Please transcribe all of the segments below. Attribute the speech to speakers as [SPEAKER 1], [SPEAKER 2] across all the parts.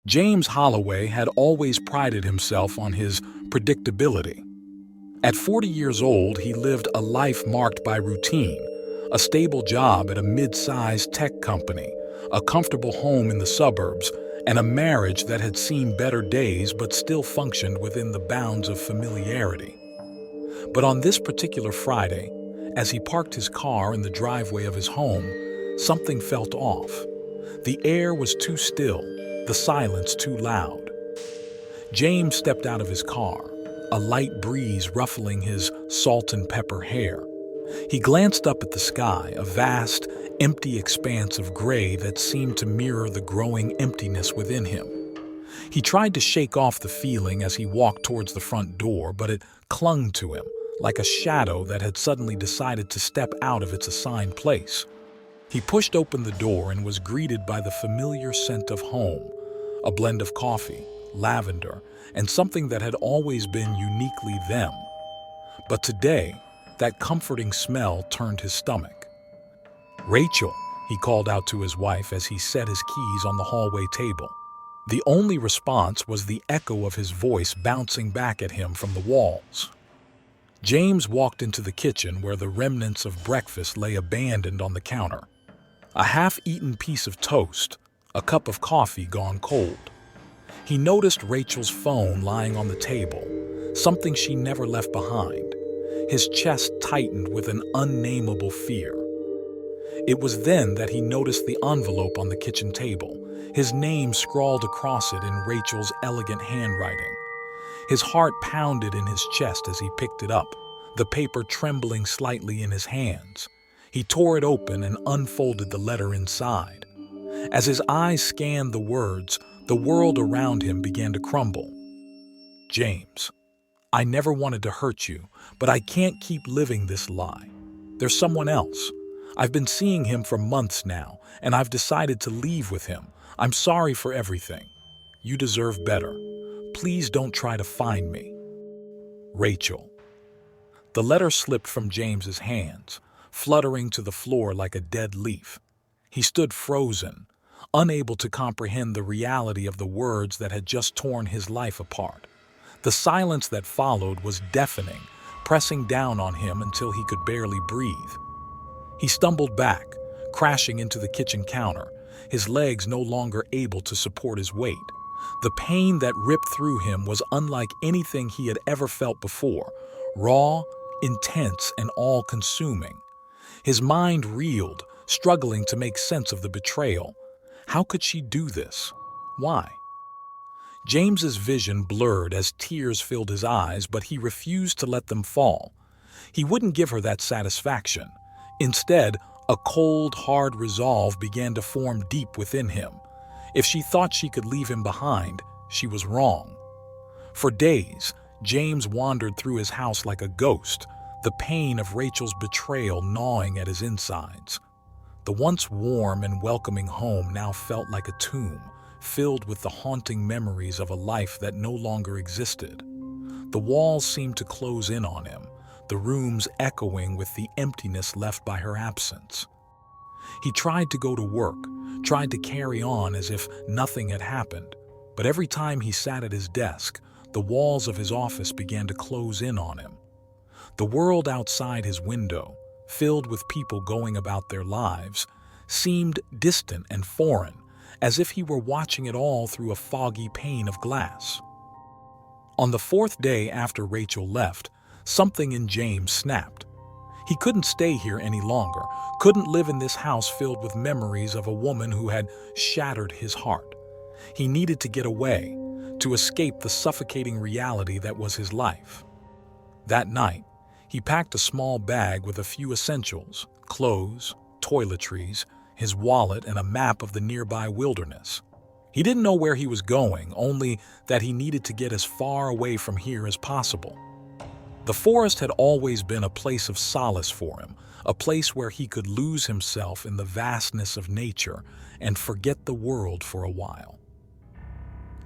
[SPEAKER 1] James Holloway had always prided himself on his predictability. At 40 years old, he lived a life marked by routine, a stable job at a mid-sized tech company, a comfortable home in the suburbs, and a marriage that had seen better days but still functioned within the bounds of familiarity. But on this particular Friday, as he parked his car in the driveway of his home, something felt off. The air was too still, the silence too loud. James stepped out of his car, a light breeze ruffling his salt and pepper hair. He glanced up at the sky, a vast, empty expanse of gray that seemed to mirror the growing emptiness within him. He tried to shake off the feeling as he walked towards the front door, but it clung to him, like a shadow that had suddenly decided to step out of its assigned place. He pushed open the door and was greeted by the familiar scent of home, a blend of coffee, lavender, and something that had always been uniquely them. But today, that comforting smell turned his stomach. "Rachel," he called out to his wife as he set his keys on the hallway table. The only response was the echo of his voice bouncing back at him from the walls. James walked into the kitchen where the remnants of breakfast lay abandoned on the counter. A half-eaten piece of toast, a cup of coffee gone cold. He noticed Rachel's phone lying on the table, something she never left behind. His chest tightened with an unnameable fear. It was then that he noticed the envelope on the kitchen table, his name scrawled across it in Rachel's elegant handwriting. His heart pounded in his chest as he picked it up, the paper trembling slightly in his hands. He tore it open and unfolded the letter inside. As his eyes scanned the words, the world around him began to crumble. "James, I never wanted to hurt you, but I can't keep living this lie. There's someone else. I've been seeing him for months now, and I've decided to leave with him. I'm sorry for everything. You deserve better. Please don't try to find me. Rachel." The letter slipped from James's hands, fluttering to the floor like a dead leaf. He stood frozen, unable to comprehend the reality of the words that had just torn his life apart. The silence that followed was deafening, pressing down on him until he could barely breathe. He stumbled back, crashing into the kitchen counter, his legs no longer able to support his weight. The pain that ripped through him was unlike anything he had ever felt before, raw, intense, and all-consuming. His mind reeled, struggling to make sense of the betrayal. How could she do this? Why? James's vision blurred as tears filled his eyes, but he refused to let them fall. He wouldn't give her that satisfaction. Instead, a cold, hard resolve began to form deep within him. If she thought she could leave him behind, she was wrong. For days, James wandered through his house like a ghost, the pain of Rachel's betrayal gnawing at his insides. The once warm and welcoming home now felt like a tomb, filled with the haunting memories of a life that no longer existed. The walls seemed to close in on him, the rooms echoing with the emptiness left by her absence. He tried to go to work, tried to carry on as if nothing had happened, but every time he sat at his desk, the walls of his office began to close in on him. The world outside his window, filled with people going about their lives, seemed distant and foreign, as if he were watching it all through a foggy pane of glass. On the fourth day after Rachel left, something in James snapped. He couldn't stay here any longer, couldn't live in this house filled with memories of a woman who had shattered his heart. He needed to get away, to escape the suffocating reality that was his life. That night, he packed a small bag with a few essentials, clothes, toiletries, his wallet, and a map of the nearby wilderness. He didn't know where he was going, only that he needed to get as far away from here as possible. The forest had always been a place of solace for him, a place where he could lose himself in the vastness of nature and forget the world for a while.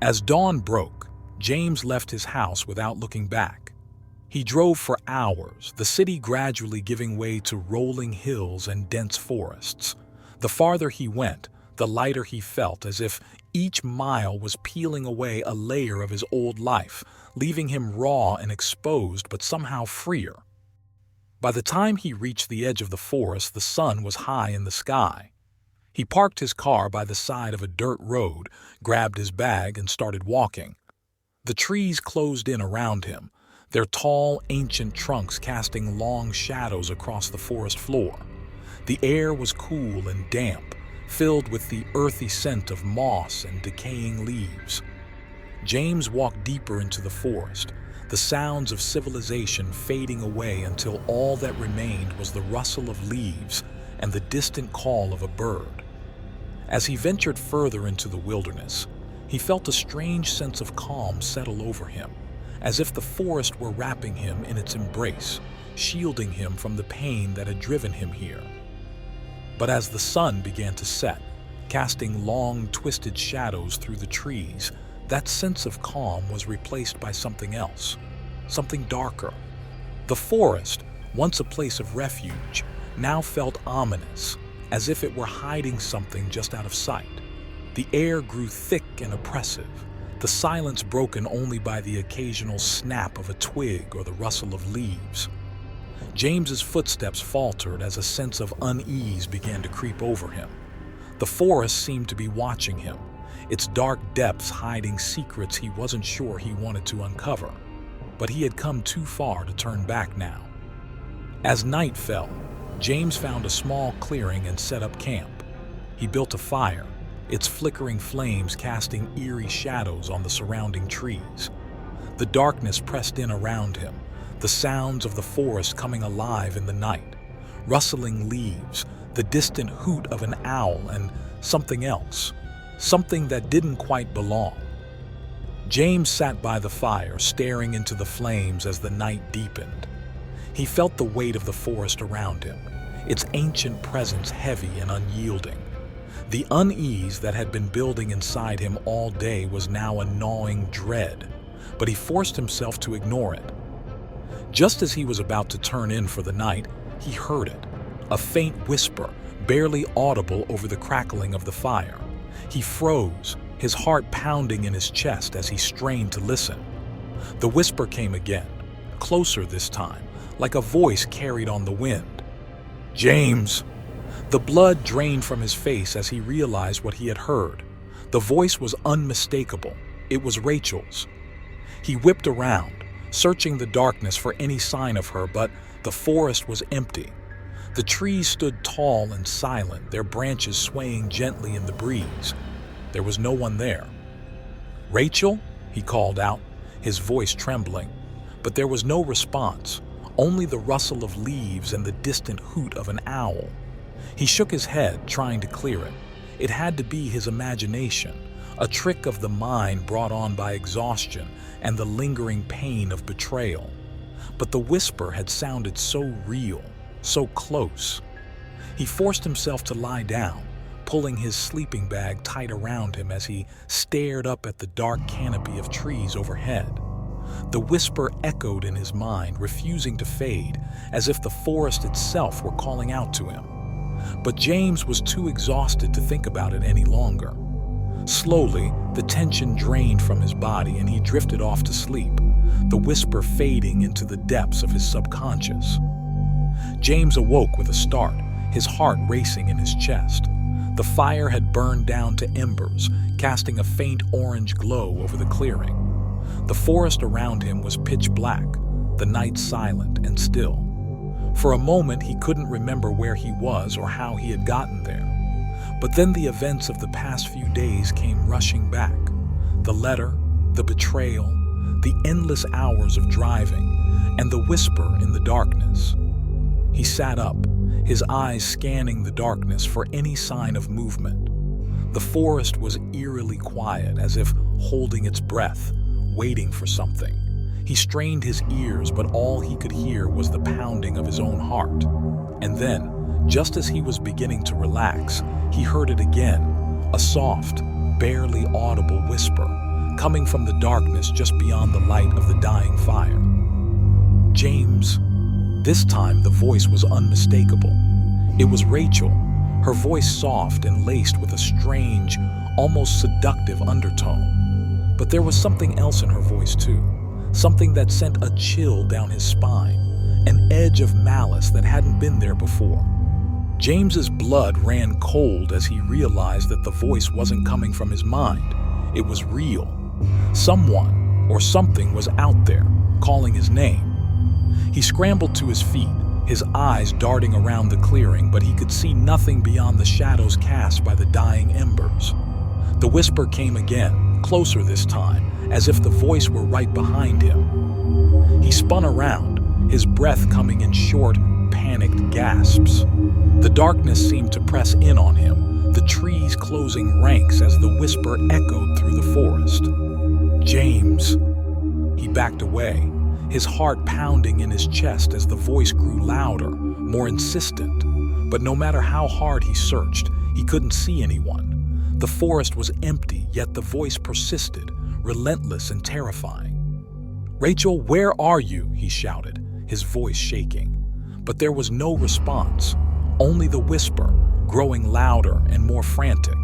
[SPEAKER 1] As dawn broke, James left his house without looking back. He drove for hours, the city gradually giving way to rolling hills and dense forests. The farther he went, the lighter he felt, as if each mile was peeling away a layer of his old life, leaving him raw and exposed, but somehow freer. By the time he reached the edge of the forest, the sun was high in the sky. He parked his car by the side of a dirt road, grabbed his bag, and started walking. The trees closed in around him, their tall, ancient trunks casting long shadows across the forest floor. The air was cool and damp, filled with the earthy scent of moss and decaying leaves. James walked deeper into the forest, the sounds of civilization fading away until all that remained was the rustle of leaves and the distant call of a bird. As he ventured further into the wilderness, he felt a strange sense of calm settle over him, as if the forest were wrapping him in its embrace, shielding him from the pain that had driven him here. But as the sun began to set, casting long, twisted shadows through the trees, that sense of calm was replaced by something else, something darker. The forest, once a place of refuge, now felt ominous, as if it were hiding something just out of sight. The air grew thick and oppressive, the silence broken only by the occasional snap of a twig or the rustle of leaves. James's footsteps faltered as a sense of unease began to creep over him. The forest seemed to be watching him, its dark depths hiding secrets he wasn't sure he wanted to uncover. But he had come too far to turn back now. As night fell, James found a small clearing and set up camp. He built a fire, its flickering flames casting eerie shadows on the surrounding trees. The darkness pressed in around him, the sounds of the forest coming alive in the night, rustling leaves, the distant hoot of an owl, and something else, something that didn't quite belong. James sat by the fire, staring into the flames as the night deepened. He felt the weight of the forest around him, its ancient presence heavy and unyielding. The unease that had been building inside him all day was now a gnawing dread, but he forced himself to ignore it. Just as he was about to turn in for the night, he heard it, a faint whisper, barely audible over the crackling of the fire. He froze, his heart pounding in his chest as he strained to listen. The whisper came again, closer this time, like a voice carried on the wind. "James!" The blood drained from his face as he realized what he had heard. The voice was unmistakable. It was Rachel's. He whipped around, searching the darkness for any sign of her, but the forest was empty. The trees stood tall and silent, their branches swaying gently in the breeze. There was no one there. "Rachel?" he called out, his voice trembling. But there was no response, only the rustle of leaves and the distant hoot of an owl. He shook his head, trying to clear it. It had to be his imagination, a trick of the mind brought on by exhaustion and the lingering pain of betrayal. But the whisper had sounded so real, so close. He forced himself to lie down, pulling his sleeping bag tight around him as he stared up at the dark canopy of trees overhead. The whisper echoed in his mind, refusing to fade, as if the forest itself were calling out to him. But James was too exhausted to think about it any longer. Slowly, the tension drained from his body and he drifted off to sleep, the whisper fading into the depths of his subconscious. James awoke with a start, his heart racing in his chest. The fire had burned down to embers, casting a faint orange glow over the clearing. The forest around him was pitch black, the night silent and still. For a moment, he couldn't remember where he was or how he had gotten there. But then the events of the past few days came rushing back. The letter, the betrayal, the endless hours of driving, and the whisper in the darkness. He sat up, his eyes scanning the darkness for any sign of movement. The forest was eerily quiet, as if holding its breath, waiting for something. He strained his ears, but all he could hear was the pounding of his own heart. And then, just as he was beginning to relax, he heard it again, a soft, barely audible whisper, coming from the darkness just beyond the light of the dying fire. "James." This time the voice was unmistakable. It was Rachel, her voice soft and laced with a strange, almost seductive undertone. But there was something else in her voice too, something that sent a chill down his spine, an edge of malice that hadn't been there before. James's blood ran cold as he realized that the voice wasn't coming from his mind. It was real. Someone or something was out there, calling his name. He scrambled to his feet, his eyes darting around the clearing, but he could see nothing beyond the shadows cast by the dying embers. The whisper came again, closer this time, as if the voice were right behind him. He spun around, his breath coming in short, panicked gasps. The darkness seemed to press in on him, the trees closing ranks as the whisper echoed through the forest. "James." He backed away, his heart pounding in his chest as the voice grew louder, more insistent. But no matter how hard he searched, he couldn't see anyone. The forest was empty, yet the voice persisted, relentless and terrifying. "Rachel, where are you?" he shouted, his voice shaking. But there was no response, only the whisper, growing louder and more frantic.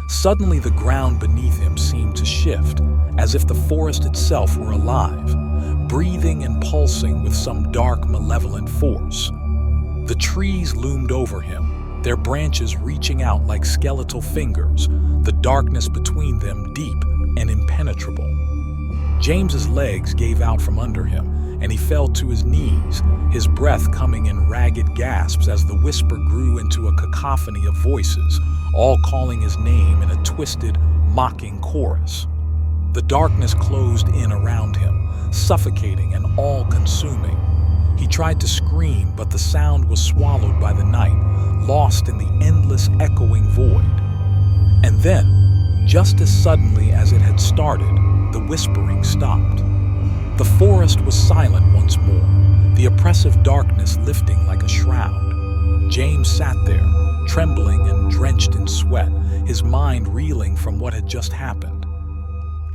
[SPEAKER 1] Suddenly the ground beneath him seemed to shift, as if the forest itself were alive, breathing and pulsing with some dark, malevolent force. The trees loomed over him, their branches reaching out like skeletal fingers, the darkness between them deep and impenetrable. James's legs gave out from under him, and he fell to his knees, his breath coming in ragged gasps as the whisper grew into a cacophony of voices, all calling his name in a twisted, mocking chorus. The darkness closed in around him, suffocating and all-consuming. He tried to scream, but the sound was swallowed by the night, lost in the endless echoing void. And then, just as suddenly as it had started, the whispering stopped. The forest was silent once more, the oppressive darkness lifting like a shroud. James sat there, trembling and drenched in sweat, his mind reeling from what had just happened.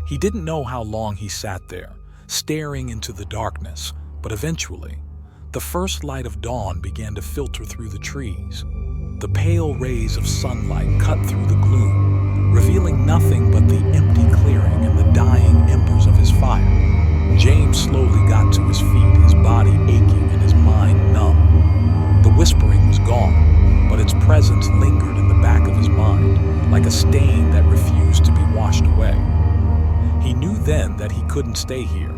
[SPEAKER 1] He didn't know how long he sat there, staring into the darkness, but eventually, the first light of dawn began to filter through the trees. The pale rays of sunlight cut through the gloom, revealing nothing but the empty clearing and the dying embers of his fire. James slowly got to his feet, his body aching and his mind numb. The whispering was gone, but its presence lingered in the back of his mind, like a stain that refused to be washed away. He knew then that he couldn't stay here.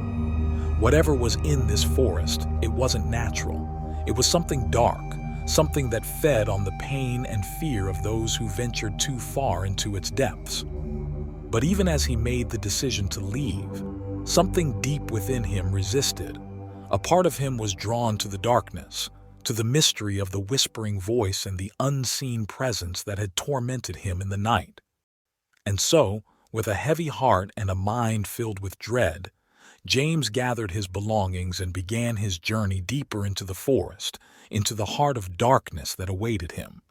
[SPEAKER 1] Whatever was in this forest, it wasn't natural. It was something dark, something that fed on the pain and fear of those who ventured too far into its depths. But even as he made the decision to leave, something deep within him resisted. A part of him was drawn to the darkness, to the mystery of the whispering voice and the unseen presence that had tormented him in the night. And so, with a heavy heart and a mind filled with dread, James gathered his belongings and began his journey deeper into the forest, into the heart of darkness that awaited him.